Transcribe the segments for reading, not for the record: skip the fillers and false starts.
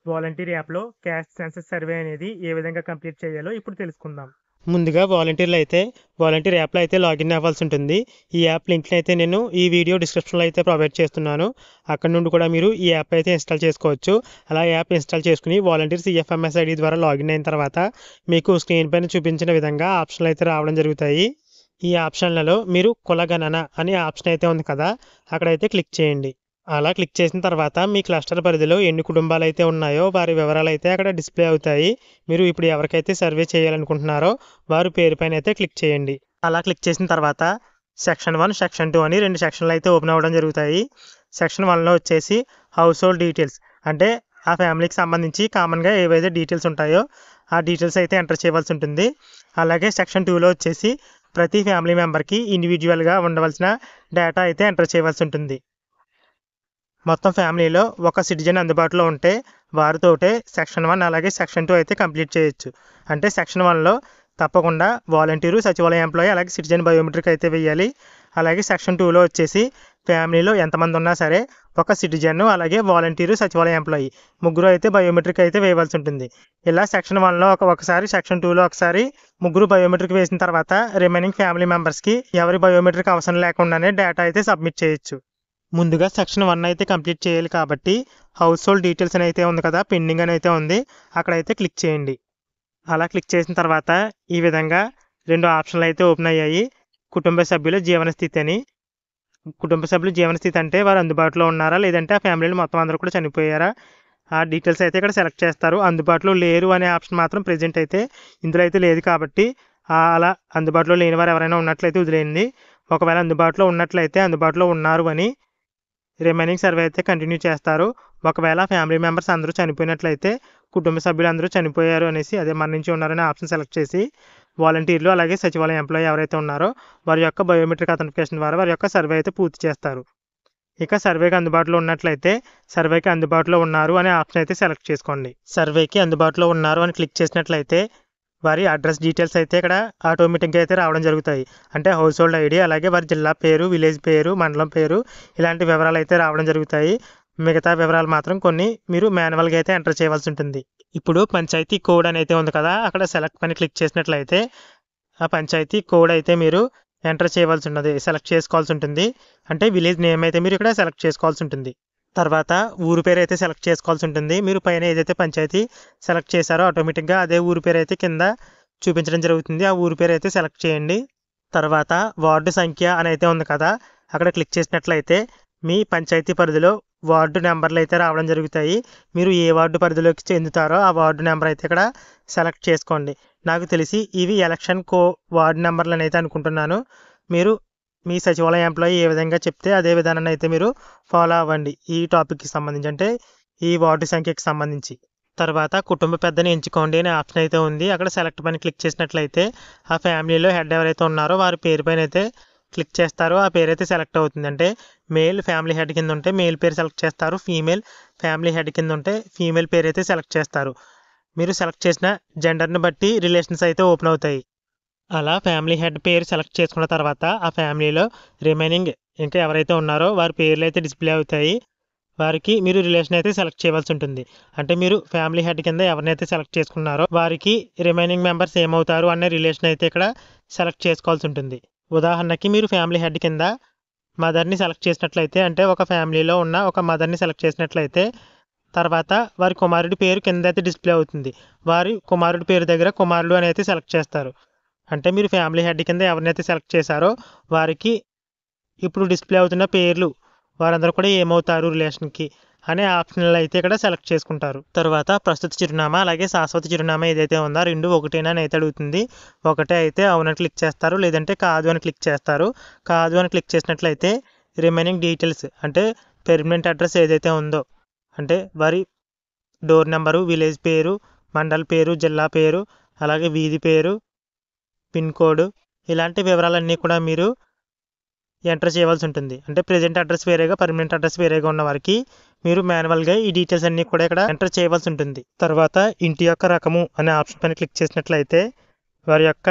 Volunteer యాప్‌లో caste census survey అనేది ఏ విధంగా కంప్లీట్ చేయాలో ఇప్పుడు తెలుసుకుందాం. ముందుగా వాలంటీర్ యాప్‌లో అయితే లాగిన్ అవ్వాల్సి ఉంటుంది. ఈ యాప్ లింక్‌ని అయితే నేను ఈ వీడియో డిస్క్రిప్షన్‌లో అయితే ప్రొవైడ్ చేస్తున్నాను. అక్కడ నుండి కూడా మీరు ఈ యాప్ అయితే ఇన్‌స్టాల్ చేసుకోవచ్చు. అలా యాప్ ఇన్‌స్టాల్ చేసుకుని వాలంటీర్ CFMS ఐడీ ద్వారా లాగిన్ అయిన తర్వాత మీకు స్క్రీన్ పైన చూపించిన విధంగా ఆప్షన్లు అయితే రావడం జరుగుతాయి. ఈ ఆప్షన్లలో మీరు కులగణన అనే ఆప్షన్ అయితే ఉంది కదా, అక్కడైతే క్లిక్ చేయండి. అలా క్లిక్ చేసిన తర్వాత మీ క్లస్టర్ పరిధిలో ఎన్ని కుటుంబాలు అయితే ఉన్నాయో వారి వివరాలు అయితే అక్కడ డిస్ప్లే అవుతాయి. మీరు ఇప్పుడు ఎవరికైతే సర్వే చేయాలనుకుంటున్నారో వారి పేరు పైన అయితే క్లిక్ చేయండి. అలా క్లిక్ చేసిన తర్వాత సెక్షన్ 1, సెక్షన్ 2 అని 2 సెక్షన్లు అయితే ఓపెన్ అవ్వడం జరుగుతాయి. సెక్షన్ 1లో వచ్చేసి హౌస్ హోల్డ్ డీటెయిల్స్, అంటే ఆ ఫ్యామిలీకి సంబంధించి కామన్గా ఏవైతే డీటెయిల్స్ ఉంటాయో ఆ డీటెయిల్స్ అయితే ఎంటర్ చేయవలసి ఉంటుంది. అలాగే సెక్షన్ 2లో వచ్చేసి ప్రతి ఫ్యామిలీ మెంబర్కి ఇండివిజువల్గా ఉండవలసిన డేటా అయితే ఎంటర్ చేయవలసి ఉంటుంది. మొత్తం ఫ్యామిలీలో ఒక సిటిజన్ అందుబాటులో ఉంటే వారితోటే సెక్షన్ 1 అలాగే సెక్షన్ 2 అయితే కంప్లీట్ చేయొచ్చు. అంటే సెక్షన్ 1లో తప్పకుండా వాలంటీరు, సచివాలయ ఎంప్లాయీ అలాగే సిటిజన్ బయోమెట్రిక్ అయితే వేయాలి. అలాగే సెక్షన్ 2లో వచ్చేసి ఫ్యామిలీలో ఎంతమంది ఉన్నా సరే ఒక సిటిజన్ అలాగే వాలంటీరు, సచివాలయ ఎంప్లాయీ ముగ్గురు అయితే బయోమెట్రిక్ అయితే వేయవలసి ఉంటుంది. ఇలా సెక్షన్ 1లో ఒకసారి, సెక్షన్ 2లో ఒకసారి ముగ్గురు బయోమెట్రిక్ వేసిన తర్వాత రిమైనింగ్ ఫ్యామిలీ మెంబర్స్కి ఎవరి బయోమెట్రిక్ అవసరం లేకుండానే డేటా అయితే సబ్మిట్ చేయొచ్చు. ముందుగా సెక్షన్ 1 అయితే కంప్లీట్ చేయాలి కాబట్టి హౌస్ హోల్డ్ డీటెయిల్స్ అని అయితే ఉంది కదా, పెండింగ్ అని అయితే ఉంది, అక్కడైతే క్లిక్ చేయండి. అలా క్లిక్ చేసిన తర్వాత ఈ విధంగా 2 ఆప్షన్లు అయితే ఓపెన్ అయ్యాయి. కుటుంబ సభ్యుల జీవనస్థితి అని. కుటుంబ సభ్యుల జీవనస్థితి అంటే వారు అందుబాటులో ఉన్నారా, లేదంటే ఆ ఫ్యామిలీలో మొత్తం అందరూ కూడా చనిపోయారా, ఆ డీటెయిల్స్ అయితే ఇక్కడ సెలెక్ట్ చేస్తారు. అందుబాటులో లేరు అనే ఆప్షన్ మాత్రం ప్రెజెంట్ అయితే ఇందులో అయితే లేదు కాబట్టి అలా అందుబాటులో లేని వారు ఎవరైనా ఉన్నట్లయితే వదిలేయండి. ఒకవేళ అందుబాటులో ఉన్నట్లయితే అందుబాటులో ఉన్నారు అని రిమైనింగ్ సర్వే అయితే కంటిన్యూ చేస్తారు. ఒకవేళ ఫ్యామిలీ మెంబర్స్ అందరూ చనిపోయినట్లయితే కుటుంబ సభ్యులు అందరూ చనిపోయారు అనేసి, అదే మరణించి ఉన్నారనే ఆప్షన్ సెలెక్ట్ చేసి వాలంటీర్లు అలాగే సచివాలయం ఎంప్లాయీ ఎవరైతే ఉన్నారో వారి యొక్క బయోమెట్రిక్ అథెంటికేషన్ ద్వారా వారి యొక్క సర్వే అయితే పూర్తి చేస్తారు. ఇక సర్వేకి అందుబాటులో ఉన్నట్లయితే సర్వేకి అందుబాటులో ఉన్నారు అనే ఆప్షన్ అయితే సెలెక్ట్ చేసుకోండి. సర్వేకి అందుబాటులో ఉన్నారు అని క్లిక్ చేసినట్లయితే వారి అడ్రస్ డీటెయిల్స్ అయితే ఇక్కడ ఆటోమేటిక్గా అయితే రావడం జరుగుతాయి. అంటే హౌస్ హోల్డ్ ఐడి అలాగే వారి జిల్లా పేరు, విలేజ్ పేరు, మండలం పేరు ఇలాంటి వివరాలు అయితే రావడం జరుగుతాయి. మిగతా వివరాలు మాత్రం కొన్ని మీరు మాన్యువల్గా అయితే ఎంటర్ చేయవలసి ఉంటుంది. ఇప్పుడు పంచాయతీ కోడ్ అని అయితే ఉంది కదా, అక్కడ సెలెక్ట్ పైన క్లిక్ చేసినట్లయితే ఆ పంచాయతీ కోడ్ అయితే మీరు ఎంటర్ చేయవలసి ఉన్నది, సెలెక్ట్ చేసుకోవాల్సి ఉంటుంది. అంటే విలేజ్ నేమ్ అయితే మీరు ఇక్కడ సెలెక్ట్ చేసుకోవాల్సి ఉంటుంది. తర్వాత ఊరు పేరు అయితే సెలెక్ట్ చేసుకోవాల్సి ఉంటుంది. మీరు పైన ఏదైతే పంచాయతీ సెలెక్ట్ చేశారో ఆటోమేటిక్గా అదే ఊరు పేరు అయితే కింద చూపించడం జరుగుతుంది. ఆ ఊరు పేరు అయితే సెలెక్ట్ చేయండి. తర్వాత వార్డు సంఖ్య అని అయితే ఉంది కదా, అక్కడ క్లిక్ చేసినట్లయితే మీ పంచాయతీ పరిధిలో వార్డు నెంబర్లు అయితే రావడం జరుగుతాయి. మీరు ఏ వార్డు పరిధిలోకి చెందుతారో ఆ వార్డు నెంబర్ అయితే ఇక్కడ సెలెక్ట్ చేసుకోండి. నాకు తెలిసి ఇవి ఎలక్షన్ వార్డు నెంబర్లు అని అయితే అనుకుంటున్నాను. మీరు మీ సచివాలయ ఎంప్లాయీ ఏ విధంగా చెప్తే అదే విధానాన్ని అయితే మీరు ఫాలో అవ్వండి ఈ టాపిక్కి సంబంధించి, అంటే ఈ వార్డు సంఖ్యకి సంబంధించి. తర్వాత కుటుంబ పెద్దని ఎంచుకోండి అనే ఆప్షన్ అయితే ఉంది, అక్కడ సెలెక్ట్ పైన క్లిక్ చేసినట్లయితే ఆ ఫ్యామిలీలో హెడ్ ఎవరైతే ఉన్నారో వారి పేరు పైన అయితే క్లిక్ చేస్తారో ఆ పేరు అయితే సెలెక్ట్ అవుతుంది. అంటే మేల్ ఫ్యామిలీ హెడ్ కింద ఉంటే మేల్ పేరు సెలెక్ట్ చేస్తారు, ఫీమేల్ ఫ్యామిలీ హెడ్ కింద ఉంటే ఫీమేల్ పేరు అయితే సెలెక్ట్ చేస్తారు. మీరు సెలెక్ట్ చేసిన జెండర్ని బట్టి రిలేషన్స్ అయితే ఓపెన్ అవుతాయి. అలా ఫ్యామిలీ హెడ్ పేరు సెలెక్ట్ చేసుకున్న తర్వాత ఆ ఫ్యామిలీలో రిమైనింగ్ ఇంకా ఎవరైతే ఉన్నారో వారి పేర్లు అయితే డిస్ప్లే అవుతాయి. వారికి మీరు రిలేషన్ అయితే సెలెక్ట్ చేయవలసి ఉంటుంది. అంటే మీరు ఫ్యామిలీ హెడ్ కింద ఎవరినైతే సెలెక్ట్ చేసుకున్నారో వారికి రిమైనింగ్ మెంబర్స్ ఏమవుతారు అనే రిలేషన్ అయితే ఇక్కడ సెలెక్ట్ చేసుకోవాల్సి ఉంటుంది. ఉదాహరణకి మీరు ఫ్యామిలీ హెడ్ కింద మదర్ని సెలెక్ట్ చేసినట్లయితే, అంటే ఒక ఫ్యామిలీలో ఉన్న ఒక మదర్ని సెలెక్ట్ చేసినట్లయితే తర్వాత వారి కుమారుడి పేరు కింద అయితే డిస్ప్లే అవుతుంది. వారి కుమారుడి పేరు దగ్గర కుమారుడు అని అయితే సెలెక్ట్ చేస్తారు. అంటే మీరు ఫ్యామిలీ హెడ్ కింద ఎవరినైతే సెలెక్ట్ చేశారో వారికి ఇప్పుడు డిస్ప్లే అవుతున్న పేర్లు వారందరూ కూడా ఏమవుతారు రిలేషన్కి అనే ఆప్షన్లు అయితే ఇక్కడ సెలెక్ట్ చేసుకుంటారు. తర్వాత ప్రస్తుత చిరునామా అలాగే శాశ్వత చిరునామా ఏదైతే ఉందో రెండు ఒకటేనా అని అయితే అడుగుతుంది. ఒకటే అయితే అవునని క్లిక్ చేస్తారు, లేదంటే కాదు అని క్లిక్ చేస్తారు. కాదు అని క్లిక్ చేసినట్లయితే రిమైనింగ్ డీటెయిల్స్ అంటే పెర్మనెంట్ అడ్రస్ ఏదైతే ఉందో, అంటే వారి డోర్ నెంబరు, విలేజ్ పేరు, మండల్ పేరు, జిల్లా పేరు, అలాగే వీధి పేరు, పిన్ కోడ్ ఇలాంటి వివరాలన్నీ కూడా మీరు ఎంటర్ చేయవలసి ఉంటుంది. అంటే ప్రెజెంట్ అడ్రస్ వేరేగా, పర్మనెంట్ అడ్రస్ వేరేగా ఉన్న వారికి మీరు మాన్యువల్గా ఈ డీటెయిల్స్ అన్నీ కూడా ఇక్కడ ఎంటర్ చేయవలసి ఉంటుంది. తర్వాత ఇంటి యొక్క రకము అనే ఆప్షన్ పైన క్లిక్ చేసినట్లయితే వారి యొక్క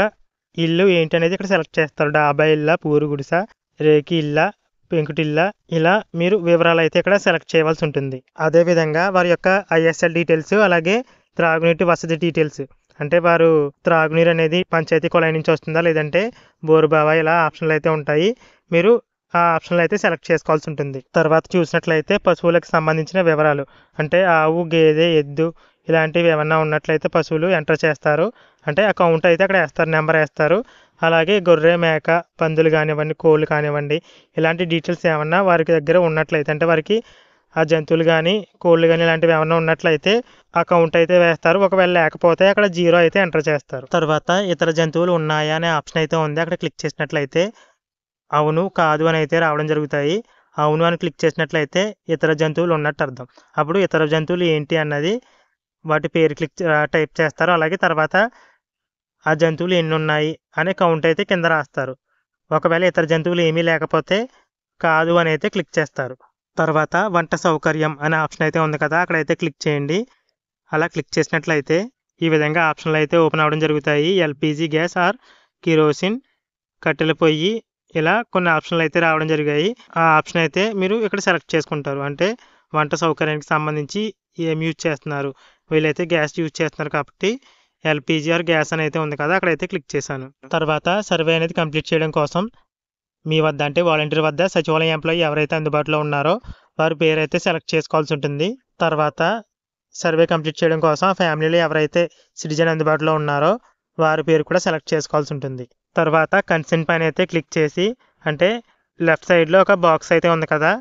ఇల్లు ఏంటి అనేది ఇక్కడ సెలెక్ట్ చేస్తారు. డాబా ఇల్లా, పూరు గుడిస, రేకి ఇల్లా, పెంకుటిల్ల, ఇలా మీరు వివరాలు అయితే ఇక్కడ సెలెక్ట్ చేయవలసి ఉంటుంది. అదేవిధంగా వారి యొక్క ఐఎస్ఎల్ డీటెయిల్స్, అలాగే త్రాగునీటి వసతి డీటెయిల్స్, అంటే వారు త్రాగునీరు అనేది పంచాయతీ కుళాయి నుంచి వస్తుందా లేదంటే బోరుబావా, ఇలా ఆప్షన్లు అయితే ఉంటాయి. మీరు ఆ ఆప్షన్లు అయితే సెలెక్ట్ చేసుకోవాల్సి ఉంటుంది. తర్వాత చూసినట్లయితే పశువులకు సంబంధించిన వివరాలు, అంటే ఆవు, గేదె, ఎద్దు ఇలాంటివి ఏమన్నా ఉన్నట్లయితే పశువులు ఎంటర్ చేస్తారు. అంటే అకౌంట్ అయితే అక్కడ వేస్తారు, నెంబర్ వేస్తారు. అలాగే గొర్రె, మేక, పందులు కానివ్వండి, కోళ్ళు కానివ్వండి, ఇలాంటి డీటెయిల్స్ ఏమన్నా వారికి దగ్గర ఉన్నట్లయితే, అంటే వారికి ఆ జంతువులు కానీ కోళ్ళు కానీ ఇలాంటివి ఏమన్నా ఉన్నట్లయితే అకౌంట్ అయితే వేస్తారు. ఒకవేళ లేకపోతే అక్కడ 0 అయితే ఎంటర్ చేస్తారు. తర్వాత ఇతర జంతువులు ఉన్నాయా అనే ఆప్షన్ అయితే ఉంది. అక్కడ క్లిక్ చేసినట్లయితే అవును, కాదు అని అయితే రావడం జరుగుతాయి. అవును అని క్లిక్ చేసినట్లయితే ఇతర జంతువులు ఉన్నట్టు అర్థం. అప్పుడు ఇతర జంతువులు ఏంటి అన్నది వాటి పేరు టైప్ చేస్తారు. అలాగే తర్వాత ఆ జంతువులు ఎన్ని ఉన్నాయి అనే కౌంట్ అయితే కింద రాస్తారు. ఒకవేళ ఇతర జంతువులు ఏమీ లేకపోతే కాదు అని అయితే క్లిక్ చేస్తారు. తర్వాత వంట సౌకర్యం అనే ఆప్షన్ అయితే ఉంది కదా, అక్కడైతే క్లిక్ చేయండి. అలా క్లిక్ చేసినట్లయితే ఈ విధంగా ఆప్షన్లు అయితే ఓపెన్ అవ్వడం జరుగుతాయి. ఎల్పిజి గ్యాస్ ఆర్ కిరోసిన్, కట్టెల పొయ్యి, ఇలా కొన్ని ఆప్షన్లు అయితే రావడం జరిగాయి. ఆ ఆప్షన్ అయితే మీరు ఇక్కడ సెలెక్ట్ చేసుకుంటారు. అంటే వంట సౌకర్యానికి సంబంధించి ఏం యూజ్ చేస్తున్నారు, వీళ్ళైతే గ్యాస్ యూజ్ చేస్తున్నారు కాబట్టి ఎల్పిజి ఆర్ గ్యాస్ అని అయితే ఉంది కదా, అక్కడైతే క్లిక్ చేశాను. తర్వాత సర్వే అనేది కంప్లీట్ చేయడం కోసం మీ వద్ద, అంటే వాలంటీర్ వద్ద సచివాలయం ఎంప్లాయీ ఎవరైతే అందుబాటులో ఉన్నారో వారి పేరు అయితే సెలెక్ట్ చేసుకోవాల్సి ఉంటుంది. తర్వాత సర్వే కంప్లీట్ చేయడం కోసం ఆ ఫ్యామిలీలో ఎవరైతే సిటిజన్ అందుబాటులో ఉన్నారో వారి పేరు కూడా సెలెక్ట్ చేసుకోవాల్సి ఉంటుంది. తర్వాత కన్సెంట్ పైన అయితే క్లిక్ చేసి, అంటే లెఫ్ట్ సైడ్లో ఒక బాక్స్ అయితే ఉంది కదా,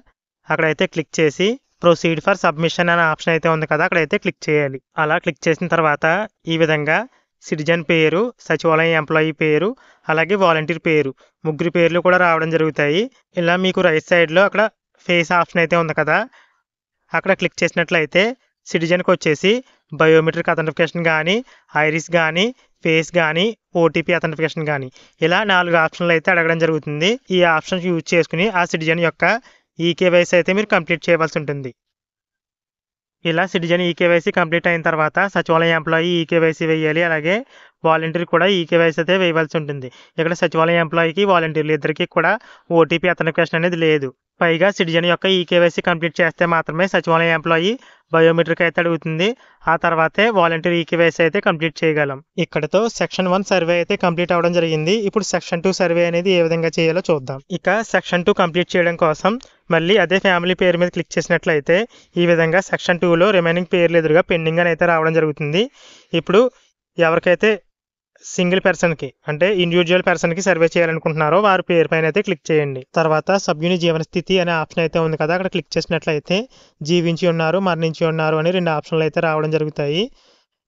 అక్కడైతే క్లిక్ చేసి ప్రొసీడ్ ఫర్ సబ్మిషన్ అనే ఆప్షన్ అయితే ఉంది కదా, అక్కడైతే క్లిక్ చేయాలి. అలా క్లిక్ చేసిన తర్వాత ఈ విధంగా సిటిజన్ పేరు, సచివాలయం ఎంప్లాయీ పేరు, అలాగే వాలంటీర్ పేరు, ముగ్గురు పేర్లు కూడా రావడం జరుగుతాయి. ఇలా మీకు రైట్ సైడ్లో అక్కడ ఫేస్ ఆప్షన్ అయితే ఉంది కదా, అక్కడ క్లిక్ చేసినట్లయితే సిటిజన్కి వచ్చేసి బయోమెట్రిక్ అథెంటిఫికేషన్ కానీ, ఐరిస్ కానీ, ఫేస్ కానీ, ఓటీపీ అథెంటిఫికేషన్ కానీ, ఇలా 4 ఆప్షన్లు అయితే అడగడం జరుగుతుంది. ఈ ఆప్షన్స్ యూజ్ చేసుకుని ఆ సిటిజన్ యొక్క ఈకేవైసీ అయితే మీరు కంప్లీట్ చేయవలసి ఉంటుంది. ఇలా సిటిజన్ ఈకేవైసీ కంప్లీట్ అయిన తర్వాత సచివాలయం ఎంప్లాయీ ఈకేవైసీ వేయాలి. అలాగే వాలంటీర్ కూడా ఈకేవైసీ అయితే వేయవలసి ఉంటుంది. ఇక్కడ సచివాలయం ఎంప్లాయీకి, వాలంటీర్లు ఇద్దరికి కూడా ఓటీపీ అథెంటిఫికేషన్ అనేది లేదు. పైగా సిటిజన్ యొక్క ఈకేవైసీ కంప్లీట్ చేస్తే మాత్రమే సచివాలయం ఎంప్లాయీ బయోమెట్రిక్ అయితే అడుగుతుంది. ఆ తర్వాతే వాలంటీర్ ఈకేవైసీ అయితే కంప్లీట్ చేయగలం. ఇక్కడతో సెక్షన్ 1 సర్వే అయితే కంప్లీట్ అవ్వడం జరిగింది. ఇప్పుడు సెక్షన్ 2 సర్వే అనేది ఏ విధంగా చేయాలో చూద్దాం. ఇక సెక్షన్ 2 కంప్లీట్ చేయడం కోసం మళ్ళీ అదే ఫ్యామిలీ పేరు మీద క్లిక్ చేసినట్లయితే ఈ విధంగా సెక్షన్ 2లో రిమైనింగ్ పేర్లు ఎదురుగా పెండింగ్ అని అయితే రావడం జరుగుతుంది. ఇప్పుడు ఎవరికైతే సింగిల్ పర్సన్కి, అంటే ఇండివిజువల్ పర్సన్కి సర్వే చేయాలనుకుంటున్నారో వారి పేరు పైన అయితే క్లిక్ చేయండి. తర్వాత సభ్యుని జీవన స్థితి అనే ఆప్షన్ అయితే ఉంది కదా, అక్కడ క్లిక్ చేసినట్లయితే జీవించి ఉన్నారు, మరణించి ఉన్నారు అని 2 ఆప్షన్లు అయితే రావడం జరుగుతాయి.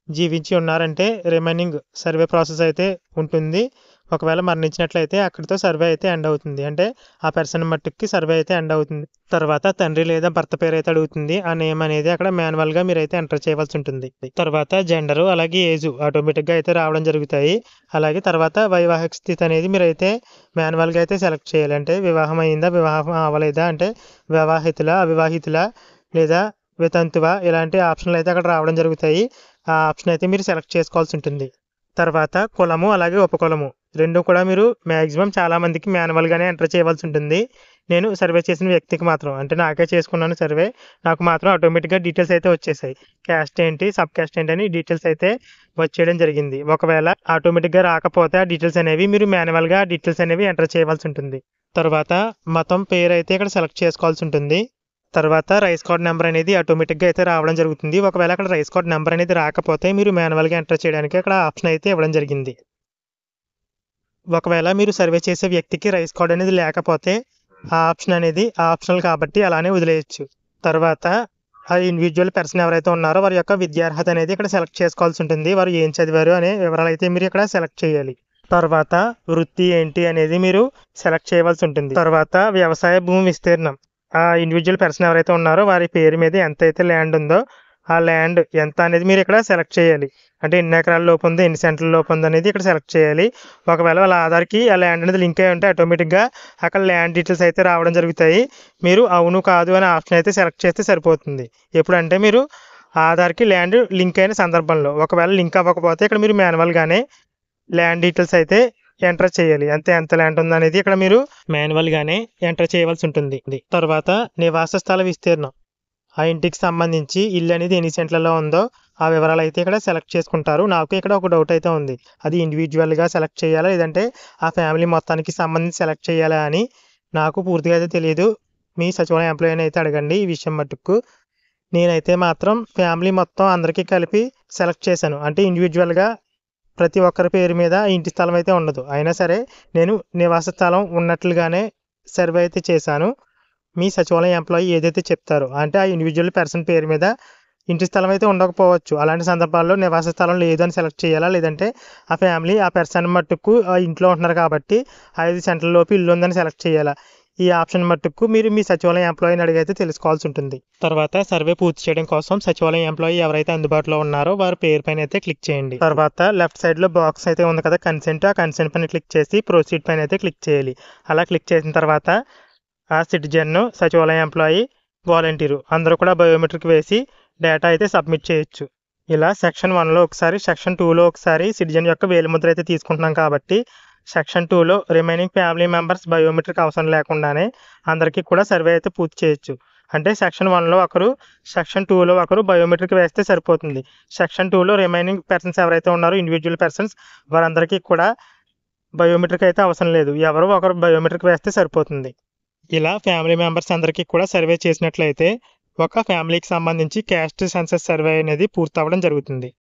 జీవించి ఉన్నారంటే రిమైనింగ్ సర్వే ప్రాసెస్ అయితే ఉంటుంది. ఒకవేళ మరణించినట్లయితే అక్కడితో సర్వే అయితే ఎండ్ అవుతుంది. అంటే ఆ పర్సన్ మట్టుకి సర్వే అయితే ఎండ్ అవుతుంది. తర్వాత తండ్రి లేదా భర్త పేరు అయితే అడుగుతుంది. ఆ నేమ్ అనేది అక్కడ మాన్యువల్గా మీరైతే ఎంటర్ చేయవలసి ఉంటుంది. తర్వాత జెండరు అలాగే ఏజ్ ఆటోమేటిక్గా అయితే రావడం జరుగుతాయి. అలాగే తర్వాత వైవాహిక స్థితి అనేది మీరైతే మాన్యువల్గా అయితే సెలెక్ట్ చేయాలి. అంటే వివాహం అయిందా, వివాహం అవ్వలేదా, అంటే వివాహితుల, అవివాహితుల లేదా వితంతువ, ఇలాంటి ఆప్షన్లు అయితే అక్కడ రావడం జరుగుతాయి. ఆ ఆప్షన్ అయితే మీరు సెలెక్ట్ చేసుకోవాల్సి ఉంటుంది. తర్వాత కులము అలాగే ఉపకులము రెండు కూడా మీరు మ్యాక్సిమం చాలామందికి మాన్యువల్గానే ఎంటర్ చేయవలసి ఉంటుంది. నేను సర్వే చేసిన వ్యక్తికి మాత్రం, అంటే నాకే చేసుకున్నాను సర్వే, నాకు మాత్రం ఆటోమేటిక్గా డీటెయిల్స్ అయితే వచ్చేసాయి. క్యాస్ట్ ఏంటి, సబ్ క్యాస్ట్ ఏంటి అని డీటెయిల్స్ అయితే వచ్చేయడం జరిగింది. ఒకవేళ ఆటోమేటిక్గా రాకపోతే ఆ డీటెయిల్స్ అనేవి మీరు మాన్యువల్గా డీటెయిల్స్ అనేవి ఎంటర్ చేయవలసి ఉంటుంది. తర్వాత మతం పేరు అయితే ఇక్కడ సెలెక్ట్ చేసుకోవాల్సి ఉంటుంది. తర్వాత రైస్ కార్డ్ నెంబర్ అనేది ఆటోమేటిక్గా అయితే రావడం జరుగుతుంది. ఒకవేళ అక్కడ రైస్ కార్డ్ నెంబర్ అనేది రాకపోతే మీరు మాన్యువల్గా ఎంటర్ చేయడానికి అక్కడ ఆప్షన్ అయితే ఇవ్వడం జరిగింది. ఒకవేళ మీరు సర్వే చేసే వ్యక్తికి రైస్ కార్డ్ అనేది లేకపోతే ఆ ఆప్షన్ అనేది ఆప్షనల్ కాబట్టి అలానే వదిలేయచ్చు. తర్వాత ఆ ఇండివిజువల్ పర్సన్ ఎవరైతే ఉన్నారో వారి యొక్క విద్యార్హత అనేది ఇక్కడ సెలెక్ట్ చేసుకోవాల్సి ఉంటుంది. వారు ఏం చదివారు అనే వివరాలు అయితే మీరు ఇక్కడ సెలెక్ట్ చేయాలి. తర్వాత వృత్తి ఏంటి అనేది మీరు సెలెక్ట్ చేయవలసి ఉంటుంది. తర్వాత వ్యవసాయ భూమి విస్తీర్ణం, ఆ ఇండివిజువల్ పర్సన్ ఎవరైతే ఉన్నారో వారి పేరు మీద ఎంత అయితే ల్యాండ్ ఉందో ఆ ల్యాండ్ ఎంత అనేది మీరు ఇక్కడ సెలెక్ట్ చేయాలి. అంటే ఎన్ని ఎకరాల లోపు ఉంది, ఎన్ని సెంట్ల లోపు ఉంది అనేది ఇక్కడ సెలెక్ట్ చేయాలి. ఒకవేళ వాళ్ళ ఆధార్కి ఆ ల్యాండ్ అనేది లింక్ అయి ఉంటే ఆటోమేటిక్గా అక్కడ ల్యాండ్ డీటెయిల్స్ అయితే రావడం జరుగుతాయి. మీరు అవును కాదు అనే ఆప్షన్ అయితే సెలెక్ట్ చేస్తే సరిపోతుంది. ఎప్పుడంటే మీరు ఆధార్కి ల్యాండ్ లింక్ అయిన సందర్భంలో. ఒకవేళ లింక్ అవ్వకపోతే ఇక్కడ మీరు మాన్యువల్గానే ల్యాండ్ డీటెయిల్స్ అయితే ఎంటర్ చేయాలి. అంతే ఎంత ల్యాండ్ ఉందనేది ఇక్కడ మీరు మాన్యువల్గానే ఎంటర్ చేయవలసి ఉంటుంది. తర్వాత నివాస స్థల విస్తీర్ణం, ఆ ఇంటికి సంబంధించి ఇల్లు అనేది ఎన్ని సెంట్లలో ఉందో ఆ వివరాలు అయితే ఇక్కడ సెలెక్ట్ చేసుకుంటారు. నాకు ఇక్కడ ఒక డౌట్ అయితే ఉంది, అది ఇండివిజువల్గా సెలెక్ట్ చేయాలా లేదంటే ఆ ఫ్యామిలీ మొత్తానికి సంబంధించి సెలెక్ట్ చేయాలా అని నాకు పూర్తిగా అయితే తెలియదు. మీ సచివాలయం ఎంప్లాయీని అయితే అడగండి ఈ విషయం మట్టుకు. నేనైతే మాత్రం ఫ్యామిలీ మొత్తం అందరికీ కలిపి సెలెక్ట్ చేశాను. అంటే ఇండివిజువల్గా ప్రతి ఒక్కరి పేరు మీద ఇంటి స్థలం అయితే ఉండదు. అయినా సరే నేను నివాస స్థలం ఉన్నట్లుగానే సర్వే అయితే చేశాను. మీ సచివాలయం ఎంప్లాయీ ఏదైతే చెప్తారో అంటే ఆ ఇండివిజువల్ పర్సన్ పేరు మీద ఇంటి స్థలం అయితే ఉండకపోవచ్చు. అలాంటి సందర్భాల్లో నివాస స్థలం లేదు అని సెలెక్ట్ చేయాలా లేదంటే ఆ ఫ్యామిలీ ఆ పర్సన్ మట్టుకు ఆ ఇంట్లో ఉంటున్నారు కాబట్టి 5 సెంట్ల లోపు ఇల్లు ఉందని సెలెక్ట్ చేయాలా, ఈ ఆప్షన్ మట్టుకు మీరు మీ సచివాలయం ఎంప్లాయీని అడిగైతే తెలుసుకోవాల్సి ఉంటుంది. తర్వాత సర్వే పూర్తి చేయడం కోసం సచివాలయం ఎంప్లాయీ ఎవరైతే అందుబాటులో ఉన్నారో వారి పేరు పైన అయితే క్లిక్ చేయండి. తర్వాత లెఫ్ట్ సైడ్లో బాక్స్ అయితే ఉంది కదా కన్సెంట్, ఆ కన్సెంట్ పైన క్లిక్ చేసి ప్రొసీడ్ పైన అయితే క్లిక్ చేయాలి. అలా క్లిక్ చేసిన తర్వాత ఆ సిటిజన్, సచివాలయం ఎంప్లాయీ, వాలంటీరు అందరూ కూడా బయోమెట్రిక్ వేసి డేటా అయితే సబ్మిట్ చేయొచ్చు. ఇలా సెక్షన్ 1లో ఒకసారి, సెక్షన్ 2లో ఒకసారి సిటిజన్ యొక్క వేలిముద్ర అయితే తీసుకుంటున్నాం కాబట్టి సెక్షన్ 2లో రిమైనింగ్ ఫ్యామిలీ మెంబర్స్ బయోమెట్రిక్ అవసరం లేకుండానే అందరికీ కూడా సర్వే అయితే పూర్తి చేయొచ్చు. అంటే సెక్షన్ 1లో ఒకరు, సెక్షన్ 2లో ఒకరు బయోమెట్రిక్ వేస్తే సరిపోతుంది. సెక్షన్ 2లో రిమైనింగ్ పర్సన్స్ ఎవరైతే ఉన్నారో ఇండివిజువల్ పర్సన్స్ వారందరికీ కూడా బయోమెట్రిక్ అయితే అవసరం లేదు. ఎవరో ఒకరు బయోమెట్రిక్ వేస్తే సరిపోతుంది. ఇలా ఫ్యామిలీ మెంబర్స్ అందరికీ కూడా సర్వే చేసినట్లయితే ఒక ఫ్యామిలీకి సంబంధించి క్యాస్ట్ సెన్సస్ సర్వే అనేది పూర్తవడం జరుగుతుంది.